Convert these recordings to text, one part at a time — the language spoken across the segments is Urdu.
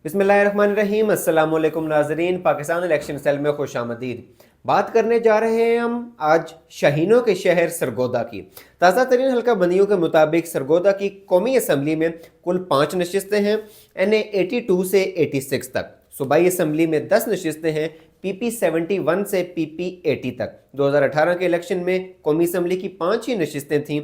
بسم اللہ الرحمن الرحیم۔ السلام علیکم ناظرین، پاکستان الیکشن سیل میں خوش آمدید۔ بات کرنے جا رہے ہیں ہم آج شاہینوں کے شہر سرگودا کی۔ تازہ ترین حلقہ بندیوں کے مطابق سرگودا کی قومی اسمبلی میں کل 5 نشستیں ہیں، NA 82 سے 86 تک۔ صوبائی اسمبلی میں 10 نشستیں ہیں، PP 71 سے PP 80 تک۔ 2018 کے الیکشن میں قومی اسمبلی کی 5 ہی نشستیں تھیں،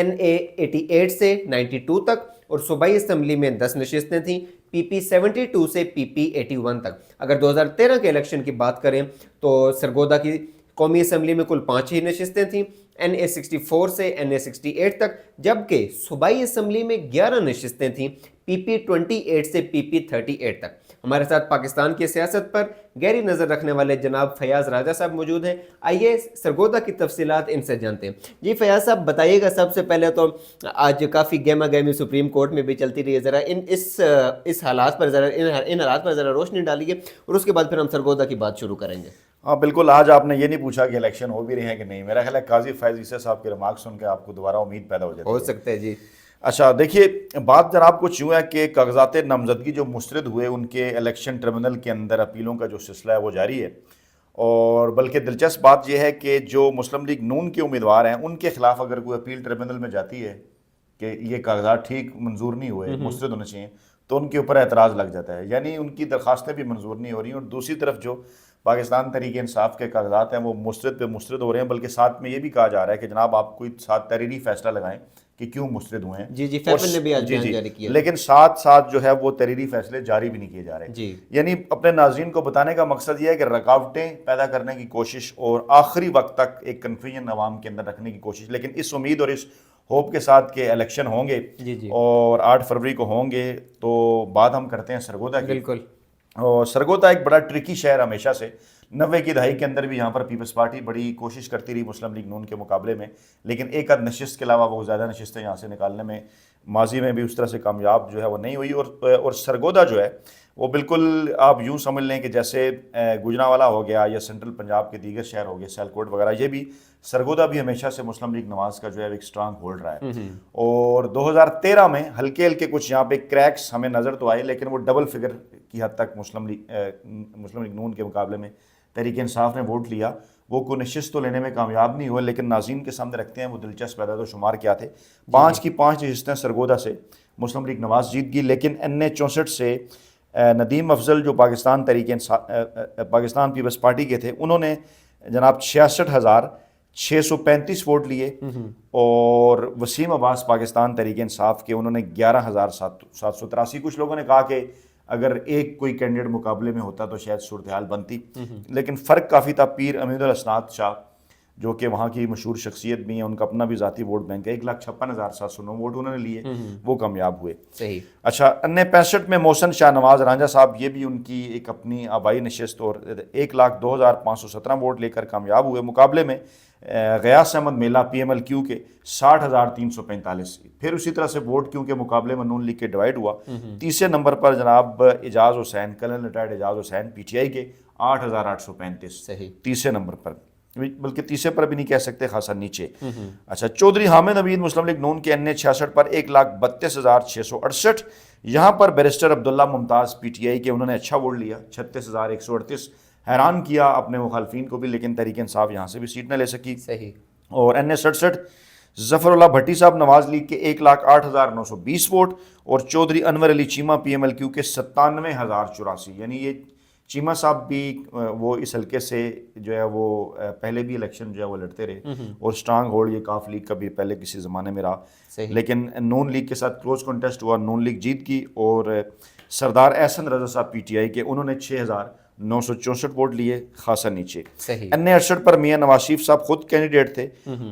NA 88 سے 92 تک، اور صوبائی اسمبلی میں 10 نشستیں تھیں، PP 72 سے PP 81 تک۔ اگر 2013 کے الیکشن کی بات کریں تو سرگودا کی قومی اسمبلی میں کل 5 ہی نشستیں تھیں، NA 64 سے NA 68 تک، جبکہ صوبائی اسمبلی میں 11 نشستیں تھیں، PP 28 سے PP 38 تک۔ ہمارے ساتھ پاکستان کی سیاست پر گہری نظر رکھنے والے جناب فیاض راجہ صاحب موجود ہیں۔ آئیے سرگودا کی تفصیلات ان سے جانتے ہیں۔ جی فیاض صاحب بتائیے گا، سب سے پہلے تو آج کافی گہما گہمی سپریم کورٹ میں بھی چلتی رہی ہے، ذرا اس حالات پر ان حالات پر ذرا روشنی ڈالیے، اور اس کے بعد پھر ہم سرگودا کی بات شروع کریں گے۔ ہاں بالکل، آج آپ نے یہ نہیں پوچھا کہ الیکشن ہو بھی رہے ہیں کہ نہیں۔ میرا خیال ہے قاضی فیض عیسی صاحب کے ریمارک سن کے آپ کو دوبارہ امید پیدا ہو جاتی ہے۔ ہو سکتا ہے جی۔ اچھا دیکھیے، بات جناب کچھ یوں ہے کہ کاغذات نامزدگی جو مسترد ہوئے ان کے الیکشن ٹربیونل کے اندر اپیلوں کا جو سلسلہ ہے وہ جاری ہے، اور بلکہ دلچسپ بات یہ ہے کہ جو مسلم لیگ نون کے امیدوار ہیں ان کے خلاف اگر کوئی اپیل ٹربیونل میں جاتی ہے کہ یہ کاغذات ٹھیک منظور نہیں ہوئے، مسترد ہونے چاہیے، تو ان کے اوپر اعتراض لگ جاتا ہے، یعنی ان کی درخواستیں بھی منظور نہیں ہو رہی ہیں، اور دوسری طرف جو پاکستان تحریک انصاف کے کاغذات ہیں وہ مسترد پہ مسترد ہو رہے ہیں، بلکہ ساتھ میں یہ بھی کہا جا رہا ہے کہ جناب آپ کوئی ساتھ تحریری فیصلہ لگائیں کہ کیوں مسترد ہوئے ہیں۔ جی فیفل نے بھی آج بیان جاری کیا، لیکن ساتھ ساتھ جو ہے وہ تحریری فیصلے جاری بھی نہیں کیے جا رہے جی۔ یعنی اپنے ناظرین کو بتانے کا مقصد یہ ہے کہ رکاوٹیں پیدا کرنے کی کوشش اور آخری وقت تک ایک کنفیوژن عوام کے اندر رکھنے کی کوشش، لیکن اس امید اور اس ہوپ کے ساتھ کہ الیکشن ہوں گے اور 8 فروری کو ہوں گے، تو بات ہم کرتے ہیں سرگودا کی۔ بالکل۔ اور سرگودا ایک بڑا ٹرکی شہر ہمیشہ سے، 90 کی دہائی کے اندر بھی یہاں پر پیپلز پارٹی بڑی کوشش کرتی رہی مسلم لیگ نون کے مقابلے میں، لیکن ایک آدھ نشست کے علاوہ وہ زیادہ نشستیں یہاں سے نکالنے میں ماضی میں بھی اس طرح سے کامیاب جو ہے وہ نہیں ہوئی۔ اور سرگودا جو ہے وہ بالکل آپ یوں سمجھ لیں کہ جیسے گجرانوالہ ہو گیا یا سینٹرل پنجاب کے دیگر شہر ہو گئے سیالکوٹ وغیرہ، یہ بھی سرگودا بھی ہمیشہ سے مسلم لیگ نواز کا جو ہے ایک سٹرانگ ہولڈ رہا ہے۔ اور 2013 میں ہلکے کچھ یہاں پہ کریکس ہمیں نظر تو آئے، لیکن وہ ڈبل فگر کی حد تک مسلم لیگ نون کے مقابلے میں تحریک انصاف نے ووٹ لیا۔ وہ کوئی نشست تو لینے میں کامیاب نہیں ہوئے، لیکن ناظرین کے سامنے رکھتے ہیں وہ دلچسپ اعداد و شمار کیا تھے۔ 5 کی 5 نشستیں سرگودا سے مسلم لیگ نواز جیت گئی، لیکن NA 64 سے ندیم افضل جو پاکستان پیپلز پارٹی کے تھے، انہوں نے جناب 66,635 ووٹ لیے، اور وسیم عباس پاکستان تحریک انصاف کے انہوں نے 11,783۔ کچھ لوگوں نے کہا کہ اگر ایک کوئی کینڈیڈیٹ مقابلے میں ہوتا تو شاید صورتحال بنتی، لیکن فرق کافی تھا۔ پیر امید الاسناد شاہ جو کہ وہاں کی مشہور شخصیت بھی ہیں، ان کا اپنا بھی ذاتی ووٹ بینک ہے، 1,56,709 ووٹ انہوں نے لیے، وہ کامیاب ہوئے۔ صحیح۔ اچھا، NA 65 میں محسن شاہ نواز رانجھا صاحب، یہ بھی ان کی ایک اپنی آبائی نشست، اور 1,02,517 ووٹ لے کر کامیاب ہوئے۔ مقابلے میں غیاث احمد میلا PMLQ کے 60,345۔ پھر اسی طرح سے ووٹ کیونکہ مقابلے میں نون لیگ کے ڈیوائڈ ہوا، تیسرے نمبر پر جناب اعجاز حسین، کرنل ریٹائرڈ اعجاز حسین PTI کے 8,835 تیسرے نمبر پر، بلکہ تیسرے پر بھی نہیں کہہ سکتے، خاصا نیچے۔ اچھا، چودھری حامد حمید مسلم لیگ نون کے NA 66 پر 1,32,668۔ یہاں پر بیرسٹر عبداللہ ممتاز PTI کے، انہوں نے اچھا ووٹ لیا، 36,138۔ حیران کیا اپنے مخالفین کو بھی، لیکن تحریک انصاف یہاں سے بھی سیٹ نہ لے سکی۔ صحیح۔ اور NA 67 ظفر اللہ بھٹی صاحب نواز لیگ کے 1,08,920 ووٹ، اور چودھری انور علی چیمہ PMLQ کے 97,084۔ یعنی یہ چیمہ صاحب بھی وہ اس حلقے سے جو ہے وہ پہلے بھی الیکشن جو ہے وہ لڑتے رہے، اور سٹرانگ ہولڈ یہ کاف لیگ کا بھی پہلے کسی زمانے میں رہا، لیکن نون لیگ کے ساتھ کلوز کنٹیسٹ ہوا، نون لیگ جیت گئی۔ اور سردار احسن رضا صاحب PTI کے، انہوں نے 6,964 ووٹ لیے، خاصا نیچے۔ NA 68 پر میاں نواز شریف صاحب خود کینڈیڈیٹ تھے،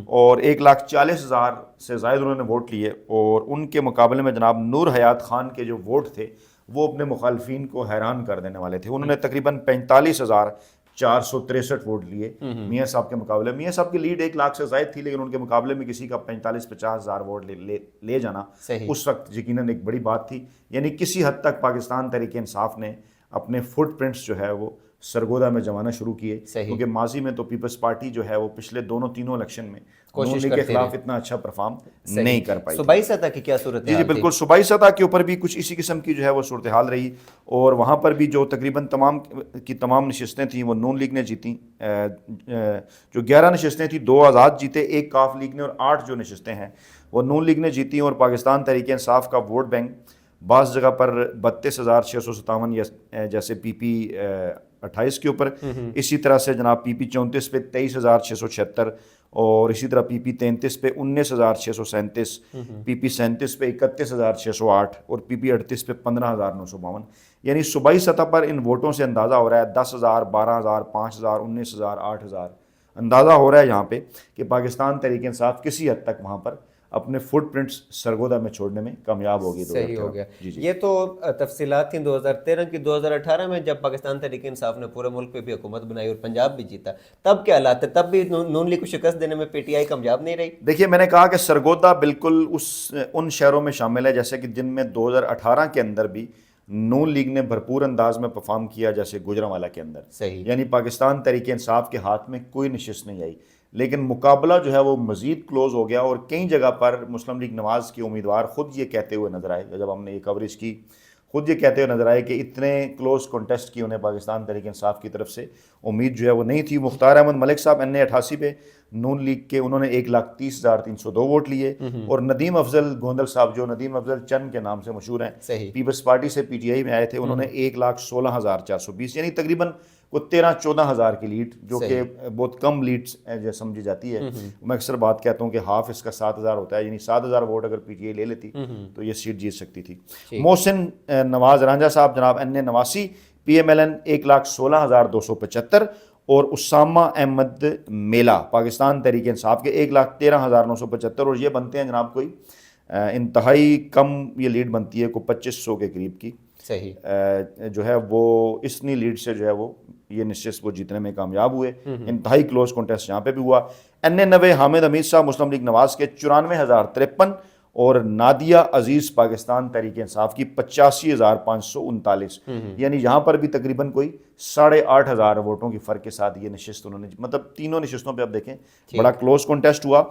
اور 1,40,000 سے زائد انہوں نے ووٹ لیے، اور ان کے مقابلے میں جناب نور حیات خان کے جو ووٹ تھے وہ اپنے مخالفین کو حیران کر دینے والے تھے۔ انہوں نے تقریباً 45,463 ووٹ لیے میاں صاحب کے مقابلے۔ میاں صاحب کی لیڈ 1,00,000 سے زائد تھی، لیکن ان کے مقابلے میں کسی کا 45-50,000 ووٹ لے جانا اس وقت یقیناً ایک بڑی بات تھی۔ یعنی کسی حد تک پاکستان تحریک انصاف نے اپنے فٹ پرنٹس جو ہے وہ سرگودا میں جمانا شروع کیے، صحیح، کیونکہ ماضی میں تو پیپلز پارٹی جو ہے وہ پچھلے تینوں الیکشن میں کوشش نون لیگ کے کرتی خلاف رہی، اتنا اچھا پرفارم نہیں کر پائی۔ صوبائی سطح کی کیا صورت جی حال تھی؟ بالکل، صوبائی سطح کے اوپر بھی کچھ اسی قسم کی جو ہے وہ صورتحال رہی، اور وہاں پر بھی جو تقریباً تمام نشستیں تھیں وہ نون لیگ نے جیتیں۔ جو 11 نشستیں تھیں 2 آزاد جیتے، 1 کاف لیگ نے، اور 8 جو نشستیں ہیں وہ نون لیگ نے جیتیں۔ اور پاکستان تحریک انصاف کا ووٹ بینک بعض جگہ پر 32,657 جیسے پی پی 28 کے اوپر، اسی طرح سے جناب پی پی 34 پہ 23,676، اور اسی طرح پی پی 33 پہ 19,637، پی پی 37 پہ 31,608، اور پی پی 38 پہ 15,952۔ یعنی صوبائی سطح پر ان ووٹوں سے اندازہ ہو رہا ہے 10,000، 12,000، 5,000، 19,000، 8,000 اندازہ ہو رہا ہے یہاں پہ کہ پاکستان تحریک انصاف کسی حد تک وہاں پر اپنے فٹ پرنٹس سرگودا میں چھوڑنے میں کامیاب ہوگی۔ صحیح ہو گیا۔ یہ تو تفصیلات تھیں 2013 کی۔ 2018 میں جب پاکستان تحریک انصاف نے پورے ملک پہ بھی حکومت بنائی اور پنجاب بھی جیتا، تب کیا حالات ہے؟ تب بھی نون لیگ کو شکست دینے میں پی ٹی آئی کامیاب نہیں رہی؟ دیکھیے، میں نے کہا کہ سرگودا بالکل ان شہروں میں شامل ہے جیسے کہ جن میں 2018 کے اندر بھی نون لیگ نے بھرپور انداز میں پرفارم کیا، جیسے گوجرانوالا کے اندر۔ صحیح، یعنی پاکستان تحریک انصاف کے ہاتھ میں کوئی نشست نہیں آئی، لیکن مقابلہ جو ہے وہ مزید کلوز ہو گیا، اور کئی جگہ پر مسلم لیگ نواز کے امیدوار خود یہ کہتے ہوئے نظر آئے، جب ہم نے یہ کوریج کی، خود یہ کہتے ہوئے نظر آئے کہ اتنے کلوز کنٹیسٹ کی انہیں پاکستان تحریک انصاف کی طرف سے امید جو ہے وہ نہیں تھی۔ مختار احمد ملک صاحب NA 88 پہ نون لیگ کے، انہوں نے 1,30,302 ووٹ لیے، اور ندیم افضل گوندل صاحب جو ندیم افضل چند کے نام سے مشہور ہیں، صحیح، پیپلز پارٹی سے پی ٹی آئی میں آئے تھے، انہوں نے 1,16,420، یعنی تقریباً کوئی 13-14 ہزار کی لیڈ، جو کہ بہت کم لیڈ سمجھی جاتی ہے۔ میں اکثر بات کہتا ہوں کہ ہاف اس کا 7,000 ہوتا ہے، یعنی 7,000 ووٹ اگر پی ٹی آئی لے لیتی تو یہ سیٹ جیت سکتی تھی۔ محسن نواز رانجھا صاحب جناب NA 89 PMLN 1,16,275، اور اسامہ احمد میلا پاکستان تحریک انصاف کے 1,13,975، اور یہ بنتے ہیں جناب کوئی انتہائی کم یہ لیڈ بنتی ہے، کوئی 2,500 کے قریب کی۔ صحیح، جو ہے وہ اتنی لیڈ سے جو ہے وہ یہ نشست وہ جیتنے میں کامیاب ہوئے۔ انتہائی کلوز کنٹیسٹ یہاں پہ بھی ہوا۔ NA 90 حامد حمید صاحب مسلم لیگ نواز کے 94,053، اور نادیہ عزیز پاکستان تحریک انصاف کی 85,539، یعنی یہاں پر بھی تقریباً کوئی 8,500 ووٹوں کی فرق کے ساتھ یہ نشست انہوں نے، مطلب تینوں نشستوں پہ اب دیکھیں بڑا کلوز کنٹیسٹ ہوا۔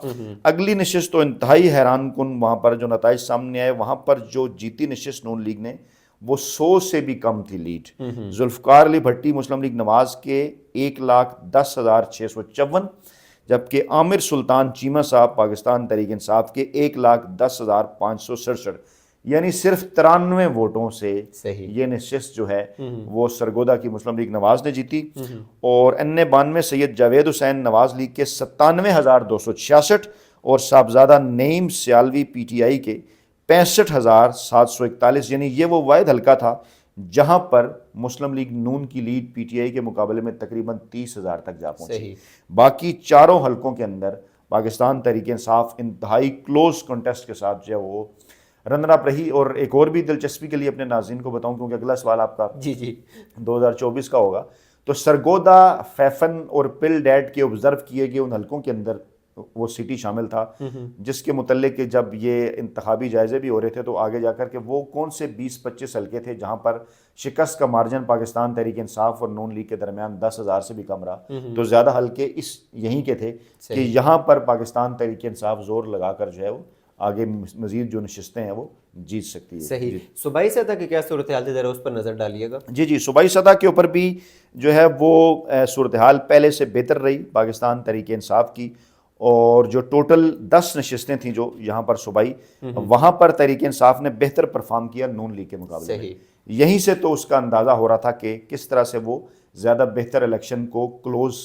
اگلی نشست تو انتہائی حیران کن، وہاں پر جو نتائج سامنے آئے، وہاں پر جو جیتی نشست نون لیگ نے وہ 100 سے بھی کم تھی لیڈ۔ ذوالفقار علی بھٹی مسلم لیگ نواز کے 1,10,654، جبکہ عامر سلطان چیمہ صاحب پاکستان تحریک انصاف کے 1,10,567، یعنی صرف 93 ووٹوں سے یہ نشست جو ہے وہ سرگودا کی مسلم لیگ نواز نے جیتی۔ اور NA 92 سید جاوید حسین نواز لیگ کے 97,266، اور صاحبزادہ نعیم سیالوی پی ٹی آئی کے 65,741، یعنی یہ وہ واحد حلقہ تھا جہاں پر مسلم لیگ نون کی لیڈ پی ٹی آئی کے مقابلے میں تقریباً 30,000 تک جا پہنچی۔ باقی چاروں حلقوں کے اندر پاکستان تحریک انصاف انتہائی کلوز کنٹیسٹ کے ساتھ جو ہے وہ رنر اپ رہی۔ اور ایک اور بھی دلچسپی کے لیے اپنے ناظرین کو بتاؤں، کیونکہ اگلا سوال آپ کا 2024 کا ہوگا، تو سرگودا، فیفن اور پل ڈیٹ کے آبزرو کیے گئے ان حلقوں کے اندر وہ سٹی شامل تھا، جس کے متعلق جب یہ انتخابی جائزے بھی ہو رہے تھے تو آگے جا کر کہ وہ کون سے 20-25 حلقے تھے جہاں پر شکست کا مارجن پاکستان تحریک انصاف اور نون لیگ کے درمیان 10,000 سے بھی کم رہا، تو زیادہ حلقے یہیں کے تھے کہ یہاں پر پاکستان تحریک انصاف زور لگا کر جو ہے وہ آگے مزید جو نشستیں ہیں وہ جیت سکتی ہے۔ صحیح۔ صوبائی سطح کی کیا صورتحال تھی، ذرا اس پر نظر ڈالیے گا۔ جی صوبائی سطح کے اوپر بھی جو ہے وہ صورتحال پہلے سے بہتر رہی پاکستان تحریک انصاف کی، اور جو ٹوٹل 10 نشستیں تھیں جو یہاں پر صوبائی، وہاں پر تحریک انصاف نے بہتر پرفارم کیا نون لیگ کے مقابلے میں۔ یہیں سے تو اس کا اندازہ ہو رہا تھا کہ کس طرح سے وہ زیادہ بہتر الیکشن کو کلوز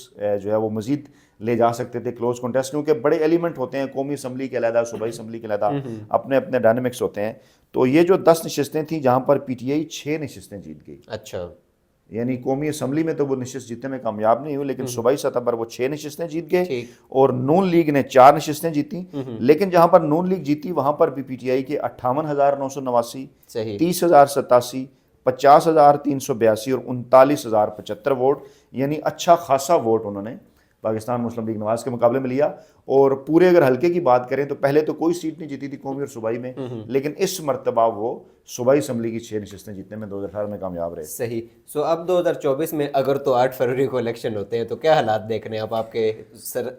جو ہے وہ مزید لے جا سکتے تھے، کلوز کنٹیسٹ، کیونکہ بڑے ایلیمنٹ ہوتے ہیں، قومی اسمبلی کے علیحدہ، صوبائی اسمبلی کے علیحدہ اپنے اپنے ڈائنامکس ہوتے ہیں۔ تو یہ جو 10 نشستیں تھیں جہاں پر پی ٹی آئی 6 نشستیں جیت گئی، اچھا، یعنی قومی اسمبلی میں تو وہ نشست جیتنے میں کامیاب نہیں ہوئی، لیکن صوبائی سطح پر وہ 6 نشستیں جیت گئے، اور نون لیگ نے 4 نشستیں جیتیں۔ لیکن جہاں پر نون لیگ جیتی وہاں پر بھی پی ٹی آئی کے 58,989، 30,087، 50,382 اور 39,075 ووٹ، یعنی اچھا خاصا ووٹ انہوں نے پاکستان مسلم لیگ نواز کے مقابلے میں لیا۔ اور پورے اگر حلقے کی بات کریں تو پہلے تو کوئی سیٹ نہیں جیتی تھی قومی اور صوبائی میں، لیکن اس مرتبہ وہ صوبائی اسمبلی کی 6 نشستیں جیتنے میں 2018 میں کامیاب رہے. صحیح. سو اب 2024 میں اگر تو 8 فروری کو الیکشن ہوتے ہیں تو کیا حالات دیکھ رہے ہیں آپ کے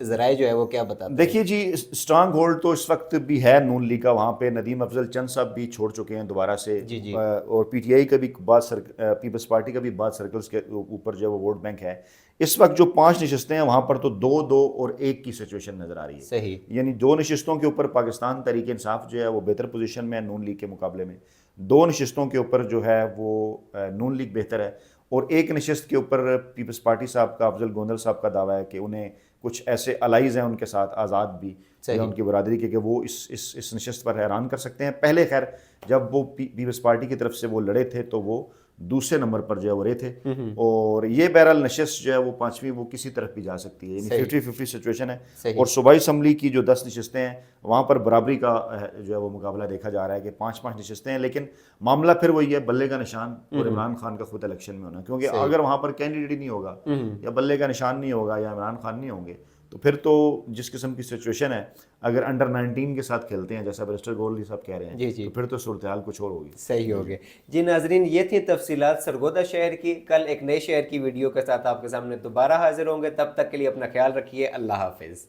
ذرائع جو ہے وہ کیا بتاتے ہیں؟ دیکھیے جی، اسٹرانگ ہولڈ تو اس وقت بھی ہے نون لیگ کا، وہاں پہ ندیم افضل چند صاحب بھی چھوڑ چکے ہیں دوبارہ سے، اور پی ٹی آئی کا بھی بعض پیپلز پارٹی کا بھی بعض سرکلز کے اوپر جو ہے وہ ووٹ بینک ہے. اس وقت جو 5 نشستیں ہیں وہاں پر تو 2-2 اور 1 کی سچویشن نظر آ رہی ہے. صحیح. یعنی 2 نشستوں کے اوپر پاکستان تحریک انصاف جو ہے وہ بہتر پوزیشن میں ہے نون لیگ کے مقابلے میں، 2 نشستوں کے اوپر جو ہے وہ نون لیگ بہتر ہے، اور 1 نشست کے اوپر پیپلز پارٹی صاحب کا، افضل گوندل صاحب کا دعویٰ ہے کہ انہیں کچھ ایسے الائز ہیں ان کے ساتھ آزاد بھی یا ان کی برادری کے کہ وہ اس نشست پر حیران کر سکتے ہیں. پہلے خیر جب وہ پیپلز پارٹی کی طرف سے وہ لڑے تھے تو وہ دوسرے نمبر پر جو ہے وہ رہے تھے، اور یہ بہرحال نشست جو ہے وہ 5ویں وہ کسی طرف بھی جا سکتی ہے، یعنی 50-50 سچویشن ہے. اور صوبائی اسمبلی کی جو 10 نشستیں ہیں وہاں پر برابری کا جو ہے وہ مقابلہ دیکھا جا رہا ہے کہ 5-5 نشستیں ہیں، لیکن معاملہ پھر وہی ہے بلے کا نشان اور عمران خان کا خود الیکشن میں ہونا، کیونکہ اگر وہاں پر کینڈیڈیٹ ہی نہیں ہوگا یا بلے کا نشان نہیں ہوگا یا عمران خان نہیں ہوں گے تو پھر تو جس قسم کی سچویشن ہے، اگر انڈر 19 کے ساتھ کھیلتے ہیں جیسا بیرسٹر گولڈی صاحب کہہ رہے ہیں تو پھر تو صورتحال کچھ اور ہوگی. صحیح ہو گئے. جی ناظرین، یہ تھی تفصیلات سرگودا شہر کی. کل ایک نئے شہر کی ویڈیو کے ساتھ آپ کے سامنے دوبارہ حاضر ہوں گے. تب تک کے لیے اپنا خیال رکھیے. اللہ حافظ.